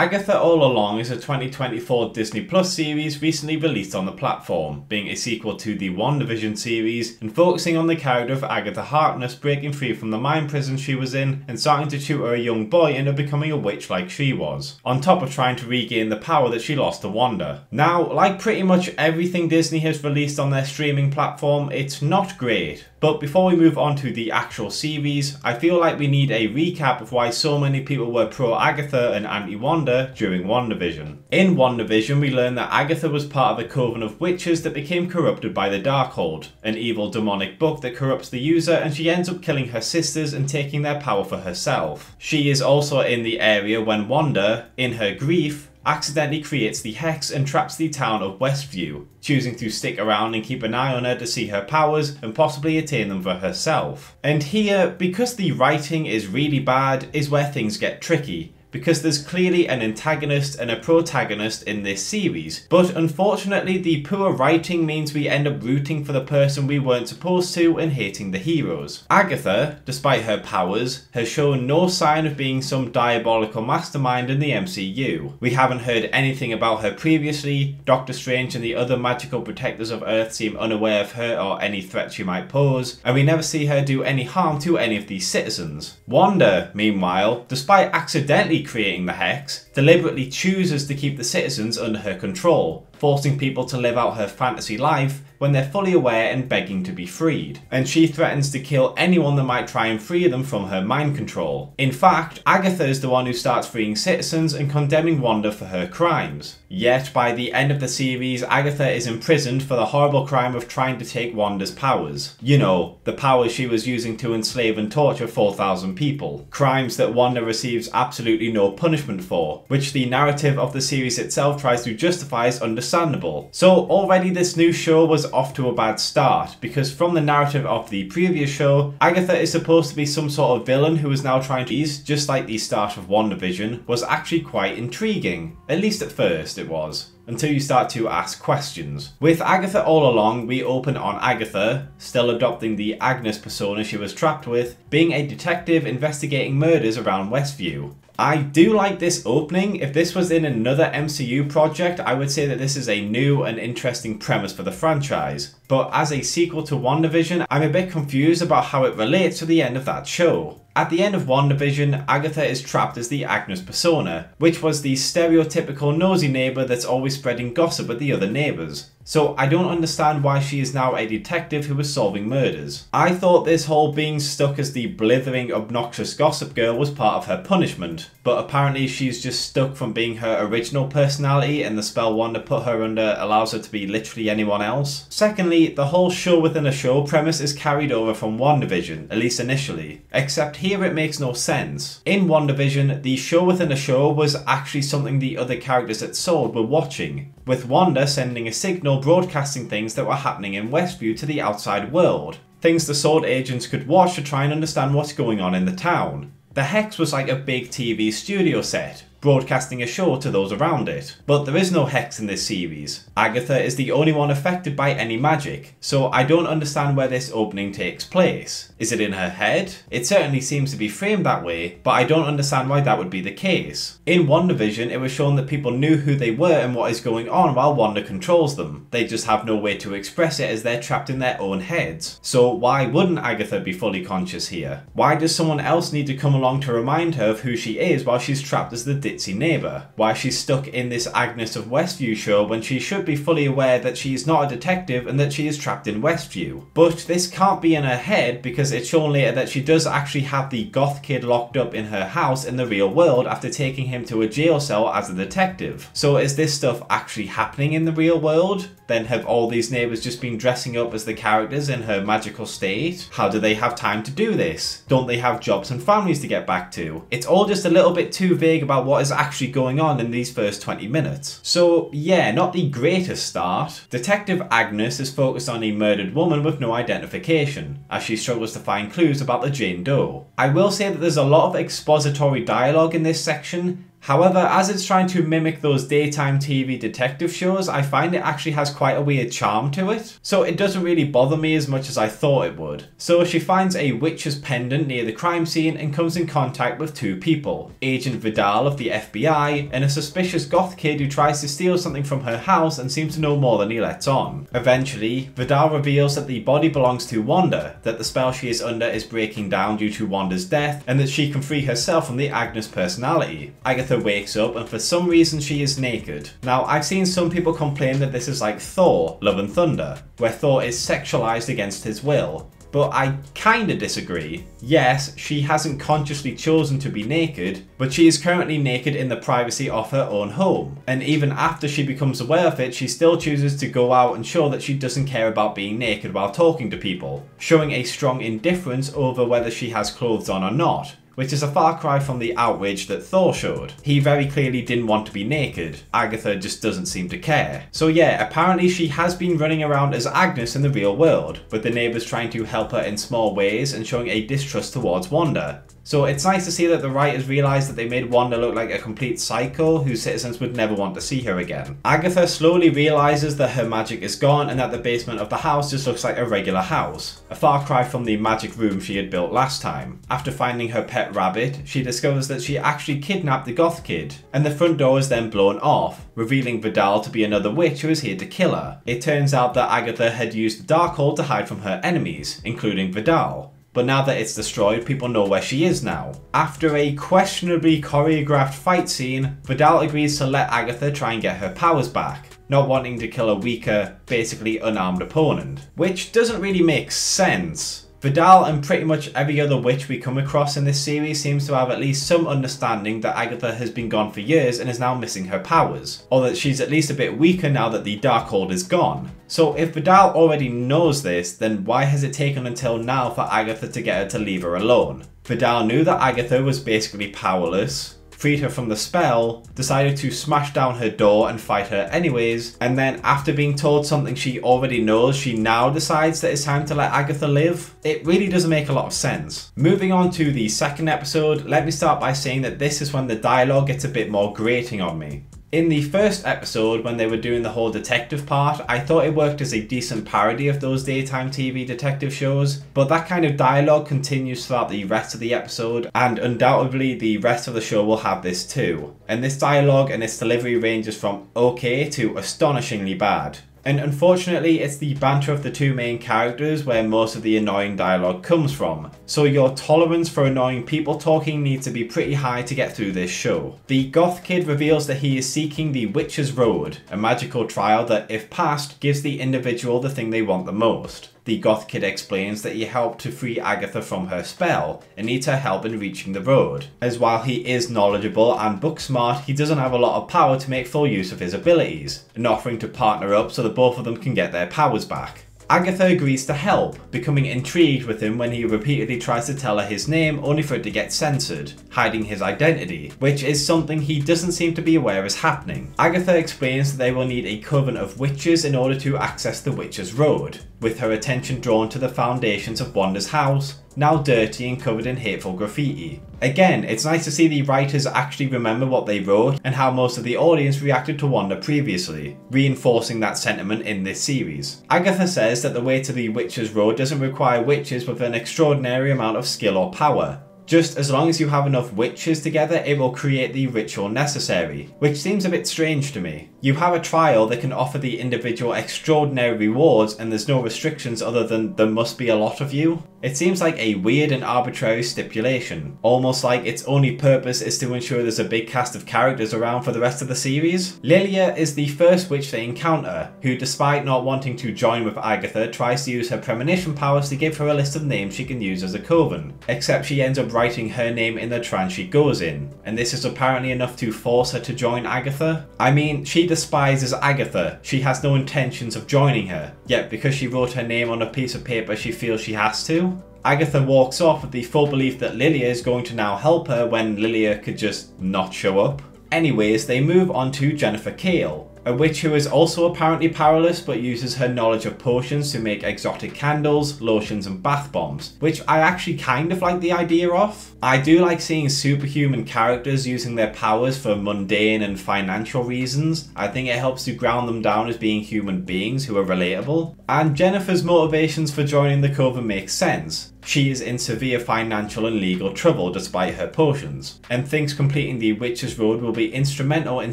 Agatha All Along is a 2024 Disney Plus series recently released on the platform, being a sequel to the WandaVision series and focusing on the character of Agatha Harkness breaking free from the mind prison she was in and starting to tutor a young boy into becoming a witch like she was, on top of trying to regain the power that she lost to Wanda. Now, like pretty much everything Disney has released on their streaming platform, it's not great. But before we move on to the actual series, I feel like we need a recap of why so many people were pro Agatha and anti Wanda during WandaVision. In WandaVision, we learn that Agatha was part of a coven of witches that became corrupted by the Darkhold, an evil demonic book that corrupts the user, and she ends up killing her sisters and taking their power for herself. She is also in the area when Wanda, in her grief, accidentally creates the Hex and traps the town of Westview, choosing to stick around and keep an eye on her to see her powers and possibly attain them for herself. And here, because the writing is really bad, is where things get tricky, because there's clearly an antagonist and a protagonist in this series, but unfortunately the poor writing means we end up rooting for the person we weren't supposed to and hating the heroes. Agatha, despite her powers, has shown no sign of being some diabolical mastermind in the MCU. We haven't heard anything about her previously, Doctor Strange and the other magical protectors of Earth seem unaware of her or any threat she might pose, and we never see her do any harm to any of these citizens. Wanda, meanwhile, despite accidentally creating the Hex, deliberately chooses to keep the citizens under her control, forcing people to live out her fantasy life when they're fully aware and begging to be freed. And she threatens to kill anyone that might try and free them from her mind control. In fact, Agatha is the one who starts freeing citizens and condemning Wanda for her crimes. Yet, by the end of the series, Agatha is imprisoned for the horrible crime of trying to take Wanda's powers. You know, the powers she was using to enslave and torture 4,000 people. Crimes that Wanda receives absolutely no punishment for, which the narrative of the series itself tries to justify as understandable. So already this new show was off to a bad start, because from the narrative of the previous show, Agatha is supposed to be some sort of villain who is now trying to ease, just like the start of WandaVision was actually quite intriguing. At least at first it was, until you start to ask questions. With Agatha All Along, we open on Agatha, still adopting the Agnes persona she was trapped with, being a detective investigating murders around Westview. I do like this opening. If this was in another MCU project, I would say that this is a new and interesting premise for the franchise. But as a sequel to WandaVision, I'm a bit confused about how it relates to the end of that show. At the end of WandaVision, Agatha is trapped as the Agnes persona, which was the stereotypical nosy neighbour that's always spreading gossip with the other neighbours. So I don't understand why she is now a detective who is solving murders. I thought this whole being stuck as the blithering, obnoxious gossip girl was part of her punishment, but apparently she's just stuck from being her original personality, and the spell Wanda put her under allows her to be literally anyone else. Secondly, the whole show within a show premise is carried over from WandaVision, at least initially, except here it makes no sense. In WandaVision, the show within a show was actually something the other characters at SWORD were watching, with Wanda sending a signal broadcasting things that were happening in Westview to the outside world. Things the SWORD agents could watch to try and understand what's going on in the town. The Hex was like a big TV studio set, broadcasting a show to those around it. But there is no Hex in this series. Agatha is the only one affected by any magic, so I don't understand where this opening takes place. Is it in her head? It certainly seems to be framed that way, but I don't understand why that would be the case. In WandaVision, it was shown that people knew who they were and what is going on while Wanda controls them. They just have no way to express it as they're trapped in their own heads. So why wouldn't Agatha be fully conscious here? Why does someone else need to come along to remind her of who she is while she's trapped as the ditzy neighbour? Why she's stuck in this Agnes of Westview show when she should be fully aware that she is not a detective and that she is trapped in Westview? But this can't be in her head, because it's shown later that she does actually have the goth kid locked up in her house in the real world after taking him to a jail cell as a detective. So is this stuff actually happening in the real world? Then have all these neighbours just been dressing up as the characters in her magical state? How do they have time to do this? Don't they have jobs and families to get back to? It's all just a little bit too vague about what is actually going on in these first 20 minutes. So yeah, not the greatest start. Detective Agnes is focused on a murdered woman with no identification, as she struggles to find clues about the Jane Doe. I will say that there's a lot of expository dialogue in this section, However, as it's trying to mimic those daytime TV detective shows, I find it actually has quite a weird charm to it. So it doesn't really bother me as much as I thought it would. So she finds a witch's pendant near the crime scene and comes in contact with two people. Agent Vidal of the FBI and a suspicious goth kid who tries to steal something from her house and seems to know more than he lets on. Eventually, Vidal reveals that the body belongs to Wanda, that the spell she is under is breaking down due to Wanda's death, and that she can free herself from the Agnes personality. Agatha wakes up and for some reason she is naked. Now, I've seen some people complain that this is like Thor, Love and Thunder, where Thor is sexualized against his will. But I kinda disagree. Yes, she hasn't consciously chosen to be naked, but she is currently naked in the privacy of her own home. And even after she becomes aware of it, she still chooses to go out and show that she doesn't care about being naked while talking to people, showing a strong indifference over whether she has clothes on or not, which is a far cry from the outrage that Thor showed. He very clearly didn't want to be naked. Agatha just doesn't seem to care. So yeah, apparently she has been running around as Agnes in the real world, with the neighbours trying to help her in small ways and showing a distrust towards Wanda. So it's nice to see that the writers realised that they made Wanda look like a complete psycho whose citizens would never want to see her again. Agatha slowly realises that her magic is gone and that the basement of the house just looks like a regular house, a far cry from the magic room she had built last time. After finding her pet rabbit, she discovers that she actually kidnapped the goth kid, and the front door is then blown off, revealing Vidal to be another witch who is here to kill her. It turns out that Agatha had used the Darkhold to hide from her enemies, including Vidal. But now that it's destroyed, people know where she is now. After a questionably choreographed fight scene, Vidal agrees to let Agatha try and get her powers back, not wanting to kill a weaker, basically unarmed opponent. Which doesn't really make sense. Vidal and pretty much every other witch we come across in this series seems to have at least some understanding that Agatha has been gone for years and is now missing her powers, or that she's at least a bit weaker now that the Darkhold is gone. So if Vidal already knows this, then why has it taken until now for Agatha to get her to leave her alone? Vidal knew that Agatha was basically powerless, freed her from the spell, decided to smash down her door and fight her anyways, and then after being told something she already knows, she now decides that it's time to let Agatha live? It really doesn't make a lot of sense. Moving on to the second episode, let me start by saying that this is when the dialogue gets a bit more grating on me. In the first episode, when they were doing the whole detective part, I thought it worked as a decent parody of those daytime TV detective shows, but that kind of dialogue continues throughout the rest of the episode, and undoubtedly the rest of the show will have this too. And this dialogue and its delivery ranges from okay to astonishingly bad. And unfortunately, it's the banter of the two main characters where most of the annoying dialogue comes from. So your tolerance for annoying people talking needs to be pretty high to get through this show. The goth kid reveals that he is seeking the Witch's Road, a magical trial that, if passed, gives the individual the thing they want the most. The goth kid explains that he helped to free Agatha from her spell and needs her help in reaching the road, as while he is knowledgeable and book smart, he doesn't have a lot of power to make full use of his abilities, and offering to partner up so that both of them can get their powers back. Agatha agrees to help, becoming intrigued with him when he repeatedly tries to tell her his name only for it to get censored, hiding his identity, which is something he doesn't seem to be aware is happening. Agatha explains that they will need a coven of witches in order to access the Witch's Road, with her attention drawn to the foundations of Wanda's house, now dirty and covered in hateful graffiti. Again, it's nice to see the writers actually remember what they wrote and how most of the audience reacted to Wanda previously, reinforcing that sentiment in this series. Agatha says that the way to the Witch's Road doesn't require witches with an extraordinary amount of skill or power. Just as long as you have enough witches together, it will create the ritual necessary, which seems a bit strange to me. You have a trial that can offer the individual extraordinary rewards and there's no restrictions other than there must be a lot of you. It seems like a weird and arbitrary stipulation, almost like its only purpose is to ensure there's a big cast of characters around for the rest of the series. Lilia is the first witch they encounter, who despite not wanting to join with Agatha tries to use her premonition powers to give her a list of names she can use as a coven, except she ends up writing her name in the trance she goes in, and this is apparently enough to force her to join Agatha. I mean, she despises Agatha, she has no intentions of joining her, yet because she wrote her name on a piece of paper she feels she has to. Agatha walks off with the full belief that Lilia is going to now help her when Lilia could just not show up. Anyways, they move on to Jennifer Kale, A witch who is also apparently powerless but uses her knowledge of potions to make exotic candles, lotions and bath bombs, which I actually kind of like the idea of. I do like seeing superhuman characters using their powers for mundane and financial reasons. I think it helps to ground them down as being human beings who are relatable. And Jennifer's motivations for joining the coven make sense. She is in severe financial and legal trouble despite her potions, and thinks completing the Witch's Road will be instrumental in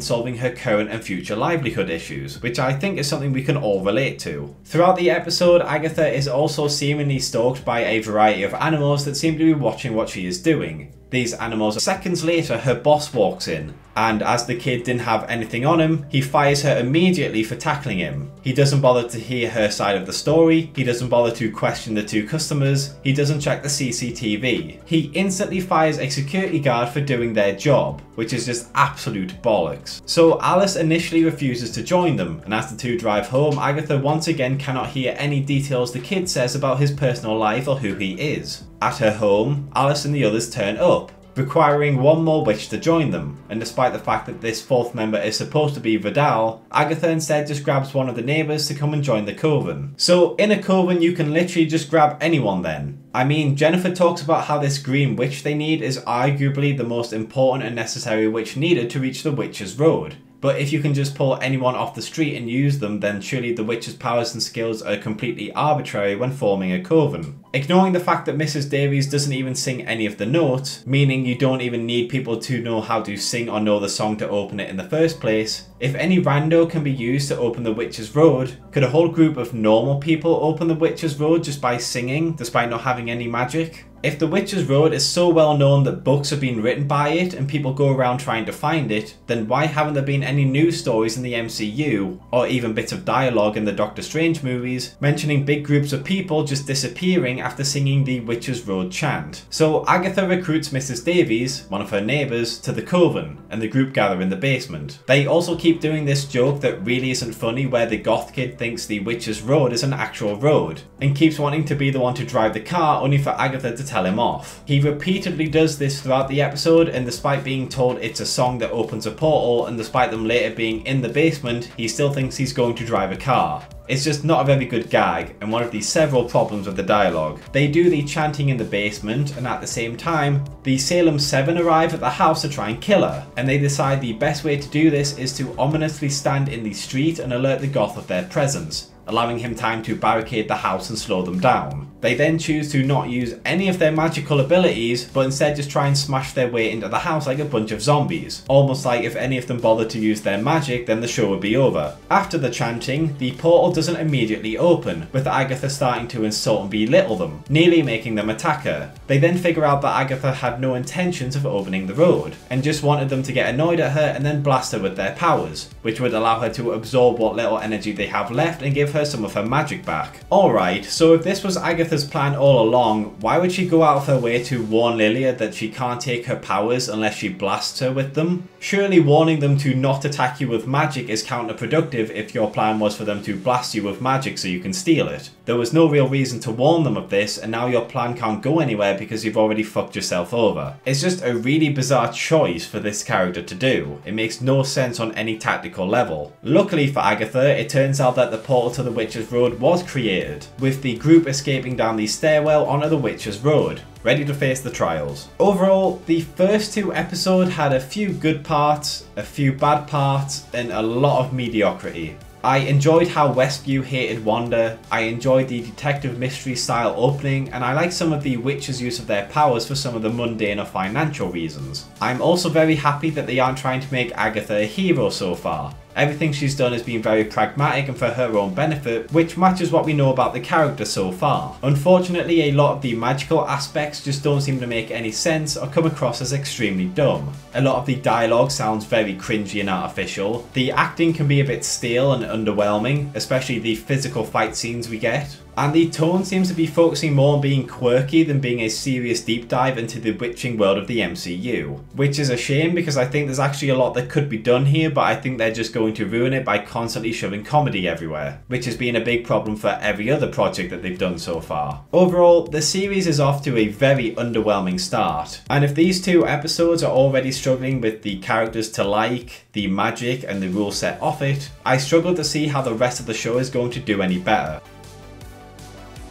solving her current and future livelihood issues, which I think is something we can all relate to. Throughout the episode, Agatha is also seemingly stalked by a variety of animals that seem to be watching what she is doing. These animals, seconds later her boss walks in, and as the kid didn't have anything on him, he fires her immediately for tackling him. He doesn't bother to hear her side of the story, he doesn't bother to question the two customers, he doesn't check the CCTV. He instantly fires a security guard for doing their job, which is just absolute bollocks. So Alice initially refuses to join them, and as the two drive home, Agatha once again cannot hear any details the kid says about his personal life or who he is. At her home, Alice and the others turn up, requiring one more witch to join them, and despite the fact that this fourth member is supposed to be Vidal, Agatha instead just grabs one of the neighbours to come and join the coven. So in a coven you can literally just grab anyone then. I mean, Jennifer talks about how this green witch they need is arguably the most important and necessary witch needed to reach the Witch's Road. But if you can just pull anyone off the street and use them, then surely the witch's powers and skills are completely arbitrary when forming a coven. Ignoring the fact that Mrs. Davies doesn't even sing any of the notes, meaning you don't even need people to know how to sing or know the song to open it in the first place, if any rando can be used to open the Witch's Road, could a whole group of normal people open the Witch's Road just by singing, despite not having any magic? If the Witch's Road is so well known that books have been written by it and people go around trying to find it, then why haven't there been any news stories in the MCU, or even bits of dialogue in the Doctor Strange movies, mentioning big groups of people just disappearing after singing the Witch's Road chant? So Agatha recruits Mrs. Davies, one of her neighbours, to the coven, and the group gather in the basement. They also keep doing this joke that really isn't funny where the goth kid thinks the Witch's Road is an actual road, and keeps wanting to be the one to drive the car only for Agatha to tell him off. He repeatedly does this throughout the episode, and despite being told it's a song that opens a portal, and despite them later being in the basement, he still thinks he's going to drive a car. It's just not a very good gag, and one of the several problems with the dialogue. They do the chanting in the basement, and at the same time, the Salem 7 arrive at the house to try and kill her, and they decide the best way to do this is to ominously stand in the street and alert the goth of their presence, allowing him time to barricade the house and slow them down. They then choose to not use any of their magical abilities, but instead just try and smash their way into the house like a bunch of zombies. Almost like if any of them bothered to use their magic, then the show would be over. After the chanting, the portal doesn't immediately open, with Agatha starting to insult and belittle them, nearly making them attack her. They then figure out that Agatha had no intentions of opening the road, and just wanted them to get annoyed at her and then blast her with their powers, which would allow her to absorb what little energy they have left and give her some of her magic back. Alright, so if this was Agatha's plan all along, why would she go out of her way to warn Lilia that she can't take her powers unless she blasts her with them? Surely warning them to not attack you with magic is counterproductive if your plan was for them to blast you with magic so you can steal it. There was no real reason to warn them of this, and now your plan can't go anywhere because you've already fucked yourself over. It's just a really bizarre choice for this character to do. It makes no sense on any tactical level. Luckily for Agatha, it turns out that the portal to the Witch's Road was created, with the group escaping down the stairwell onto the Witch's Road, ready to face the trials. Overall, the first two episodes had a few good parts, a few bad parts, and a lot of mediocrity. I enjoyed how Westview hated Wanda, I enjoyed the detective mystery style opening, and I like some of the witches' use of their powers for some of the mundane or financial reasons. I'm also very happy that they aren't trying to make Agatha a hero so far. Everything she's done has been very pragmatic and for her own benefit, which matches what we know about the character so far. Unfortunately, a lot of the magical aspects just don't seem to make any sense or come across as extremely dumb. A lot of the dialogue sounds very cringy and artificial. The acting can be a bit stale and underwhelming, especially the physical fight scenes we get. and the tone seems to be focusing more on being quirky than being a serious deep dive into the witching world of the MCU, which is a shame because I think there's actually a lot that could be done here, but I think they're just going to ruin it by constantly shoving comedy everywhere, which has been a big problem for every other project that they've done so far. Overall, the series is off to a very underwhelming start, and if these 2 episodes are already struggling with the characters to like, the magic and the rule set off it, I struggle to see how the rest of the show is going to do any better.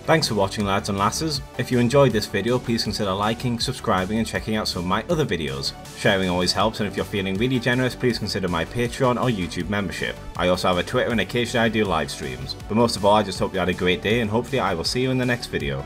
Thanks for watching, lads and lasses. If you enjoyed this video, please consider liking, subscribing and checking out some of my other videos. Sharing always helps, and if you're feeling really generous, please consider my Patreon or YouTube membership. I also have a Twitter and occasionally I do live streams. But most of all, I just hope you had a great day, and hopefully I will see you in the next video.